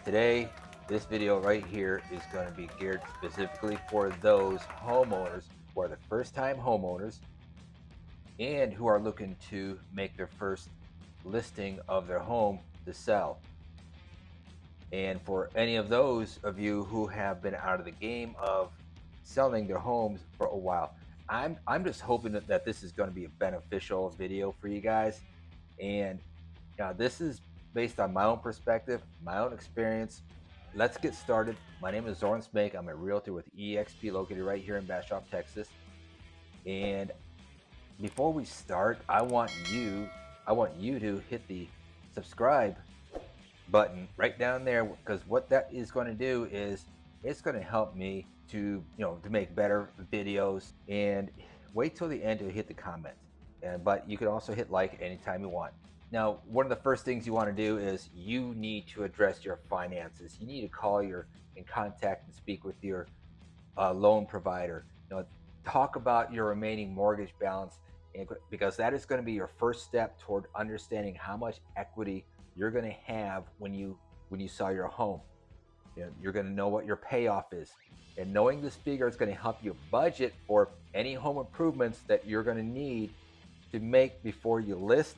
Today, this video right here is going to be geared specifically for those homeowners who are the first time homeowners and who are looking to make their first listing of their home to sell. And for any of those of you who have been out of the game of selling their homes for a while, I'm just hoping that this is going to be a beneficial video for you guys. And this is based on my own perspective, my own experience. Let's get started. My name is Zorn Smake. I'm a realtor with EXP located right here in Bastrop, Texas. And before we start, I want you to hit the subscribe button right down there, because what that is going to do is it's going to help me to make better videos. And wait till the end to hit the comments. But you can also hit like anytime you want. Now, one of the first things you want to do is you need to address your finances. You need to call and contact and speak with your loan provider. Talk about your remaining mortgage balance, because that is going to be your first step toward understanding how much equity you're going to have when you sell your home. You're going to know what your payoff is, and knowing this figure is going to help you budget for any home improvements that you're going to need to make before you list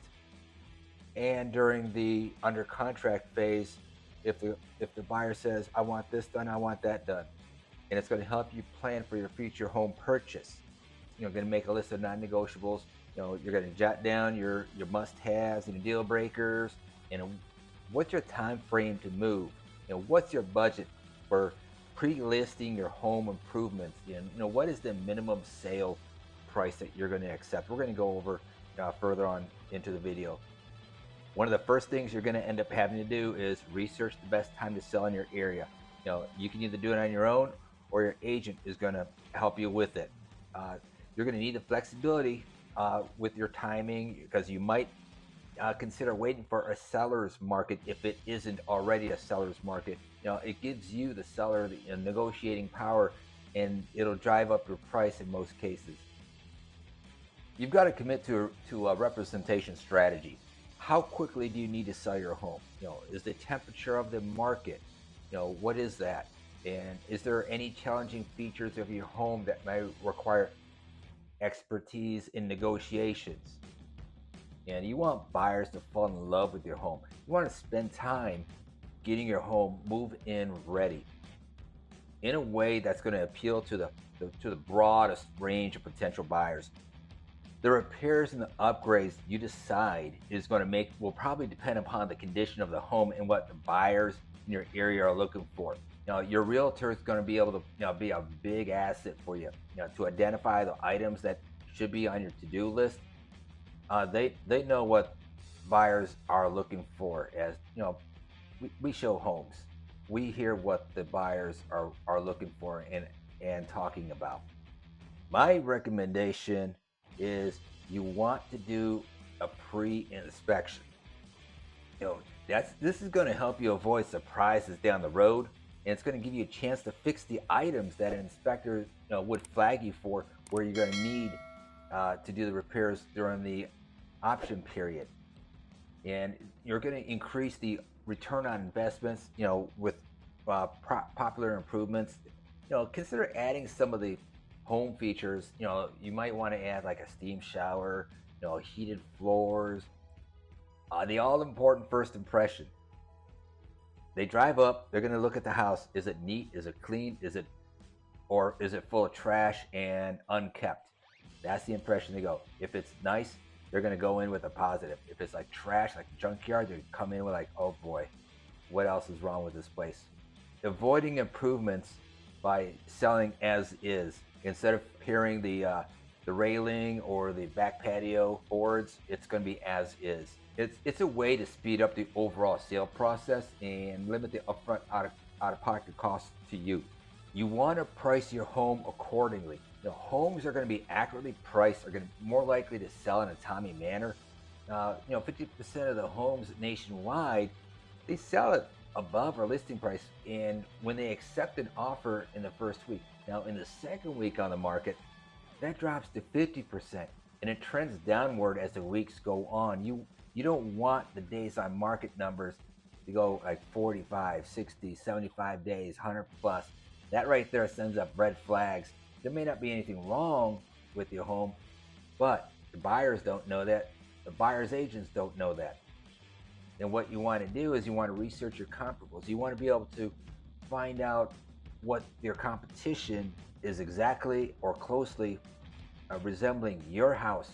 and during the under contract phase. If the buyer says, I want this done, I want that done, and it's going to help you plan for your future home purchase. You're going to make a list of non-negotiables. You're going to jot down your must-haves and deal breakers, and what's your time frame to move. What's your budget for pre-listing your home improvements. What is the minimum sale price that you're going to accept. We're going to go over further on into the video. One of the first things you're going to end up having to do is research the best time to sell in your area. You can either do it on your own, or your agent is going to help you with it. You're going to need the flexibility with your timing, because you might consider waiting for a seller's market if it isn't already a seller's market. It gives you, the seller, the negotiating power, and it'll drive up your price in most cases. You've got to commit to a representation strategy. How quickly do you need to sell your home? Is the temperature of the market, what is that? And is there any challenging features of your home that may require expertise in negotiations? And you want buyers to fall in love with your home. You want to spend time getting your home move-in ready in a way that's going to appeal to the broadest range of potential buyers. The repairs and the upgrades you decide will probably depend upon the condition of the home and what the buyers in your area are looking for. Your realtor is going to be able to be a big asset for you, to identify the items that should be on your to-do list. They know what buyers are looking for. As we show homes, we hear what the buyers are looking for and talking about. My recommendation is you want to do a pre-inspection. This is going to help you avoid surprises down the road, and it's going to give you a chance to fix the items that an inspector would flag you for, where you're going to need to do the repairs during the option period. And you're going to increase the return on investments with popular improvements. Consider adding some of the home features. You might want to add like a steam shower, heated floors. The all-important first impression. They drive up, they're going to look at the house. Is it neat? Is it clean? Or is it full of trash and unkept? That's the impression they go. If it's nice, they're going to go in with a positive. If it's like trash, like a junkyard, they come in with like, oh boy, what else is wrong with this place? Avoiding improvements by selling as is. Instead of repairing the railing or the back patio boards, it's going to be as is. It's a way to speed up the overall sale process and limit the upfront out-of-pocket costs to you. You want to price your home accordingly. Homes are going to be accurately priced, are going to be more likely to sell in a timely manner. 50% of the homes nationwide, they sell it above our listing price, and when they accept an offer in the first week. Now, in the second week on the market, that drops to 50%, and it trends downward as the weeks go on. You don't want the days on market numbers You go like 45, 60, 75 days, 100 plus. That right there sends up red flags. There may not be anything wrong with your home, but the buyers don't know that. The buyer's agents don't know that. And what you want to do is you want to research your comparables. You want to be able to find out what your competition is exactly or closely resembling your house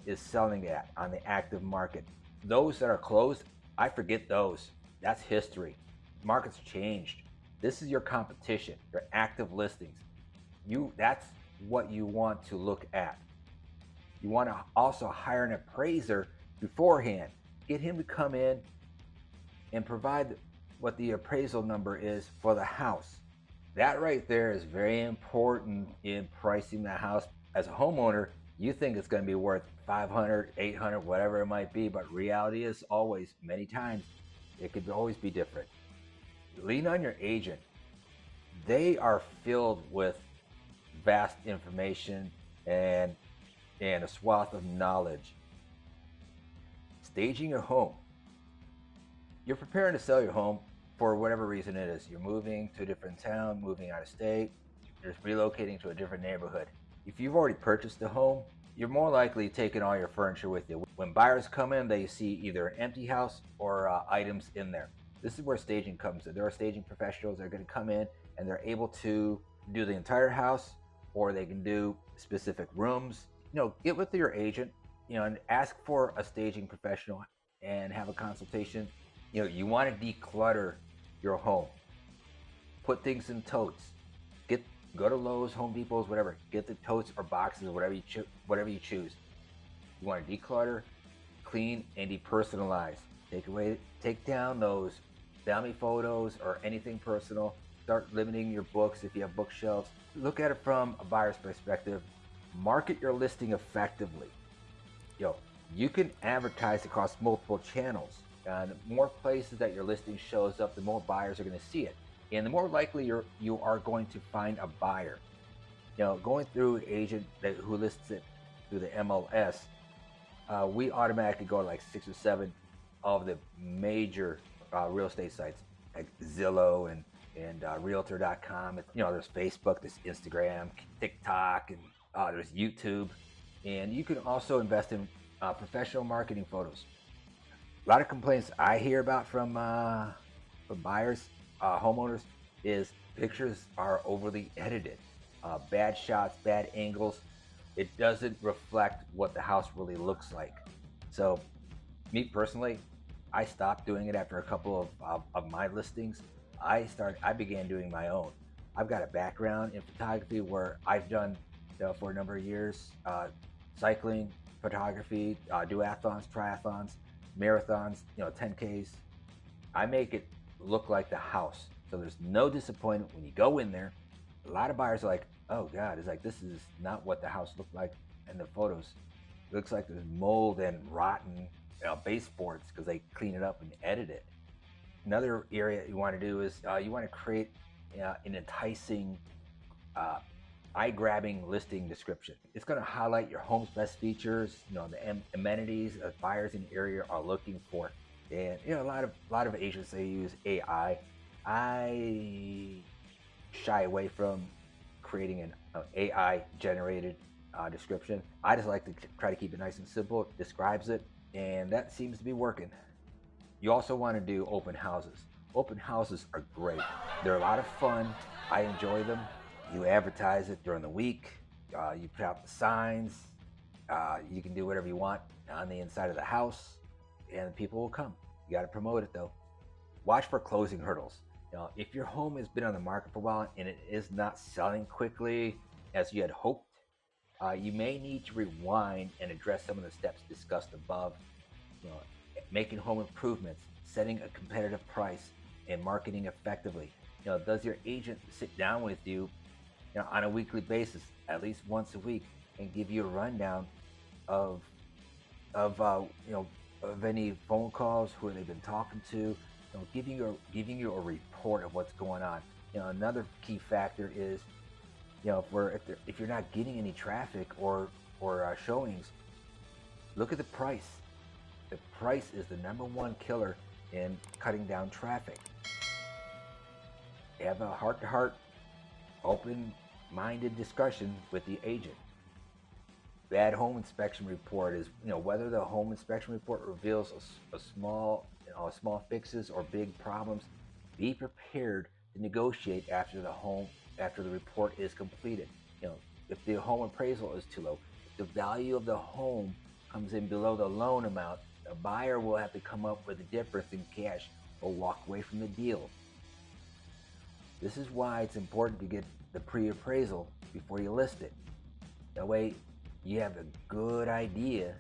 is selling at on the active market. Those that are closed, I forget those. That's history. Markets changed. This is your competition, your active listings. That's what you want to look at. You want to also hire an appraiser beforehand. Get him to come in and provide what the appraisal number is for the house. That right there is very important in pricing the house. As a homeowner, you think it's going to be worth 500, 800, whatever it might be, but reality is always, many times, it could always be different. Lean on your agent. They are filled with vast information and a swath of knowledge. Staging your home. You're preparing to sell your home for whatever reason it is. You're moving to a different town, moving out of state, you're relocating to a different neighborhood. If you've already purchased a home, you're more likely taking all your furniture with you. When buyers come in, they see either an empty house or items in there. This is where staging comes in. There are staging professionals that are going to come in and they're able to do the entire house, or they can do specific rooms. Get with your agent, and ask for a staging professional and have a consultation. You want to declutter your home. Put things in totes. Go to Lowe's, Home Depot's, whatever. Get the totes or boxes, whatever you choose. You want to declutter, clean, and depersonalize. Take down those family photos or anything personal. Start limiting your books if you have bookshelves. Look at it from a buyer's perspective. Market your listing effectively. You can advertise across multiple channels. And the more places that your listing shows up, the more buyers are going to see it. And the more likely you are going to find a buyer. Going through an agent who lists it through the MLS, we automatically go to like 6 or 7 of the major real estate sites, like Zillow and Realtor.com. There's Facebook, there's Instagram, TikTok, and there's YouTube. And you can also invest in professional marketing photos. A lot of complaints I hear about from buyers, homeowners, is pictures are overly edited. Bad shots, bad angles. It doesn't reflect what the house really looks like. So, me personally, I stopped doing it after a couple of my listings. I began doing my own. I've got a background in photography where I've done for a number of years cycling, photography, duathlons, triathlons, marathons, 10Ks. I make it look like the house, so there's no disappointment when you go in there. A lot of buyers are like, oh God, it's like, this is not what the house looked like in the photos. It looks like there's mold and rotten baseboards because they clean it up and edit it. Another area you want to do is you want to create an enticing, eye-grabbing listing description. It's going to highlight your home's best features, the amenities that buyers in the area are looking for. And a lot of agents, they use AI. I shy away from creating an AI generated description. I just like to try to keep it nice and simple. It describes it, and that seems to be working. You also want to do open houses. Open houses are great. They're a lot of fun. I enjoy them. You advertise it during the week. You put out the signs. You can do whatever you want on the inside of the house, and people will come. You got to promote it though. Watch for closing hurdles. If your home has been on the market for a while and it is not selling quickly as you had hoped, you may need to rewind and address some of the steps discussed above. Making home improvements, setting a competitive price, and marketing effectively. Does your agent sit down with you, on a weekly basis, at least once a week, and give you a rundown of any phone calls, who they've been talking to, giving you a report of what's going on. Another key factor is, if you're not getting any traffic or showings, look at the price. The price is the number one killer in cutting down traffic. Have a heart-to-heart, open-minded discussion with the agent. Bad home inspection report is, whether the home inspection report reveals a small fixes or big problems. Be prepared to negotiate after the report is completed. If the home appraisal is too low, if the value of the home comes in below the loan amount, the buyer will have to come up with a difference in cash or walk away from the deal. This is why it's important to get the pre-appraisal before you list it. That way you have a good idea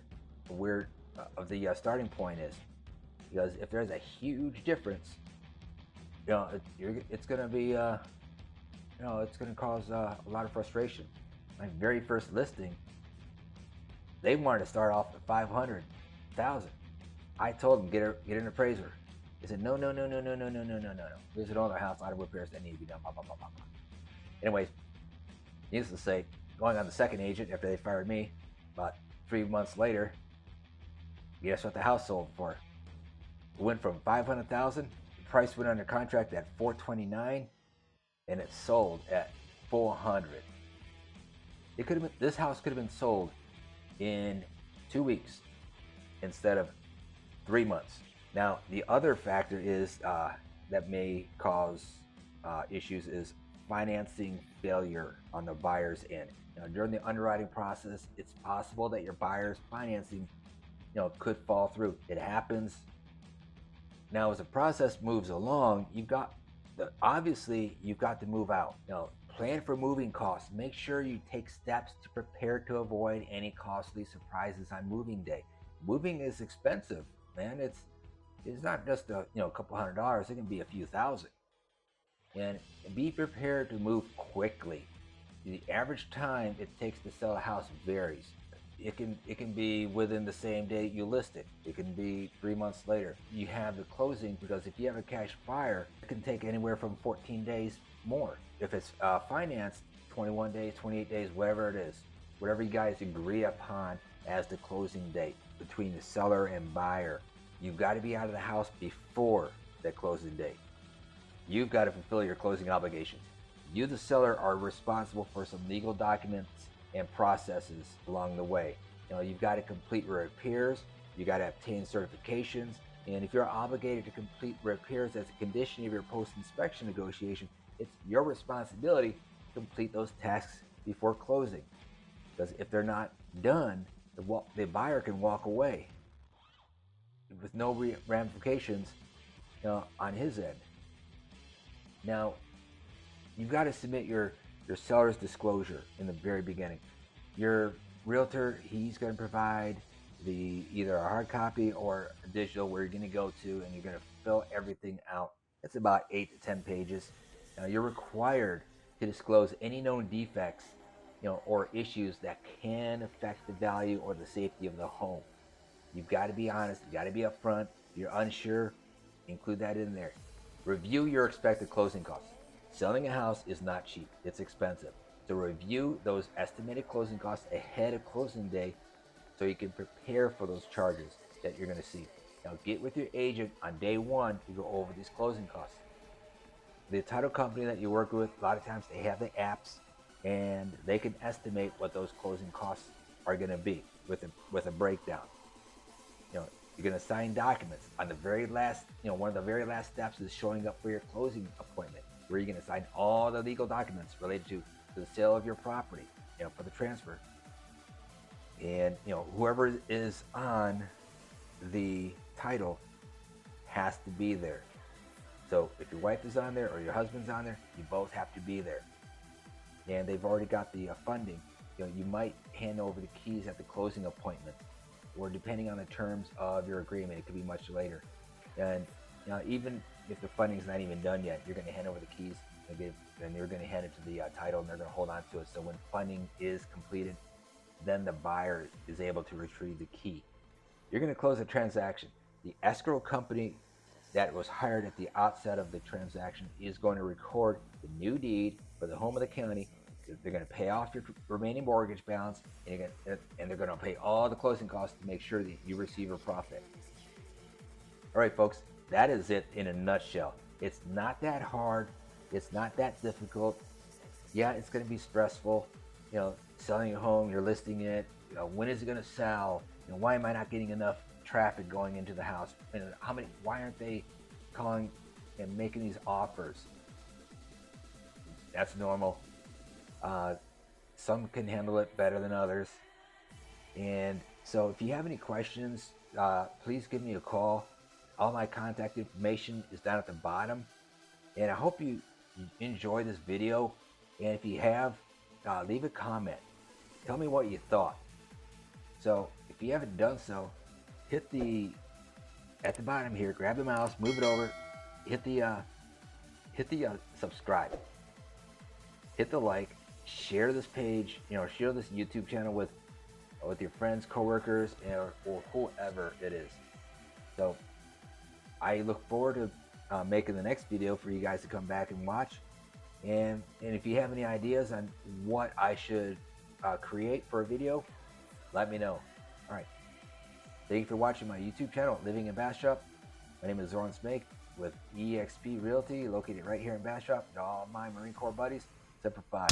of where the starting point is. Because if there's a huge difference, it's going to be, it's going to cause a lot of frustration. My very first listing, they wanted to start off at $500,000. I told them get an appraiser. They said no. There's another house, a lot of repairs that need to be done. Blah, blah, blah, blah, blah. Anyways, needless to say, going on the second agent after they fired me, about 3 months later, guess what the house sold for? It went from $500,000. The price went under contract at $429, and it sold at $400. This house could have been sold in 2 weeks instead of 3 months. Now, the other factor is that may cause issues is financing failure on the buyer's end. During the underwriting process, it's possible that your buyer's financing, could fall through. It happens. Now, as the process moves along, obviously you've got to move out. Plan for moving costs. Make sure you take steps to prepare to avoid any costly surprises on moving day. Moving is expensive, man. It's not just a couple $100. It can be a few thousand. And be prepared to move quickly. The average time it takes to sell a house varies. It can be within the same day you list it. It can be 3 months later. You have the closing, because if you have a cash buyer, it can take anywhere from 14 days more. If it's financed, 21 days, 28 days, whatever it is, whatever you guys agree upon as the closing date between the seller and buyer. You've got to be out of the house before that closing date. You've got to fulfill your closing obligations. You, the seller, are responsible for some legal documents and processes along the way. You've got to complete repairs. You got to obtain certifications. And if you're obligated to complete repairs as a condition of your post-inspection negotiation, it's your responsibility to complete those tasks before closing. Because if they're not done, the buyer can walk away with no ramifications on his end. Now, you've got to submit your seller's disclosure in the very beginning. Your realtor, he's going to provide either a hard copy or a digital where you're going to go to, and you're going to fill everything out. It's about 8 to 10 pages. Now, you're required to disclose any known defects, or issues that can affect the value or the safety of the home. You've got to be honest. You've got to be upfront. If you're unsure, include that in there. Review your expected closing costs. Selling a house is not cheap. It's expensive. So review those estimated closing costs ahead of closing day so you can prepare for those charges that you're going to see. Now, get with your agent on day one to go over these closing costs. The title company that you work with, a lot of times they have the apps, and they can estimate what those closing costs are going to be with a breakdown. You're going to sign documents on the very last, one of the very last steps is showing up for your closing appointment, where you're going to sign all the legal documents related to the sale of your property, for the transfer. And, whoever is on the title has to be there. So if your wife is on there or your husband's on there, you both have to be there. And they've already got the funding. You might hand over the keys at the closing appointment, or depending on the terms of your agreement, it could be much later. And even if the funding's not even done yet, you're going to hand over the keys, and you're going to hand it to the title, and they're going to hold on to it. So when funding is completed, then the buyer is able to retrieve the key. You're going to close the transaction. The escrow company that was hired at the outset of the transaction is going to record the new deed for the home of the county. They're going to pay off your remaining mortgage balance, and they're going to pay all the closing costs to make sure that you receive a profit. All right, folks, That is it in a nutshell. It's not that hard. It's not that difficult. Yeah, it's going to be stressful. Selling a home, you're listing it. When is it going to sell? Why am I not getting enough traffic going into the house? Why aren't they calling and making these offers? That's normal. Some can handle it better than others. And so if you have any questions, please give me a call. All my contact information is down at the bottom. And I hope you enjoy this video. And if you have, leave a comment. Tell me what you thought. So if you haven't done so, at the bottom here, grab the mouse, move it over, hit the subscribe, hit the like, share this page, share this YouTube channel with your friends, coworkers, or whoever it is. So I look forward to making the next video for you guys to come back and watch. And if you have any ideas on what I should create for a video, let me know. All right. Thank you for watching my YouTube channel, Living in Bastrop. My name is Zoran Smake with eXp Realty, located right here in Bastrop. And all my Marine Corps buddies, Semper Fi.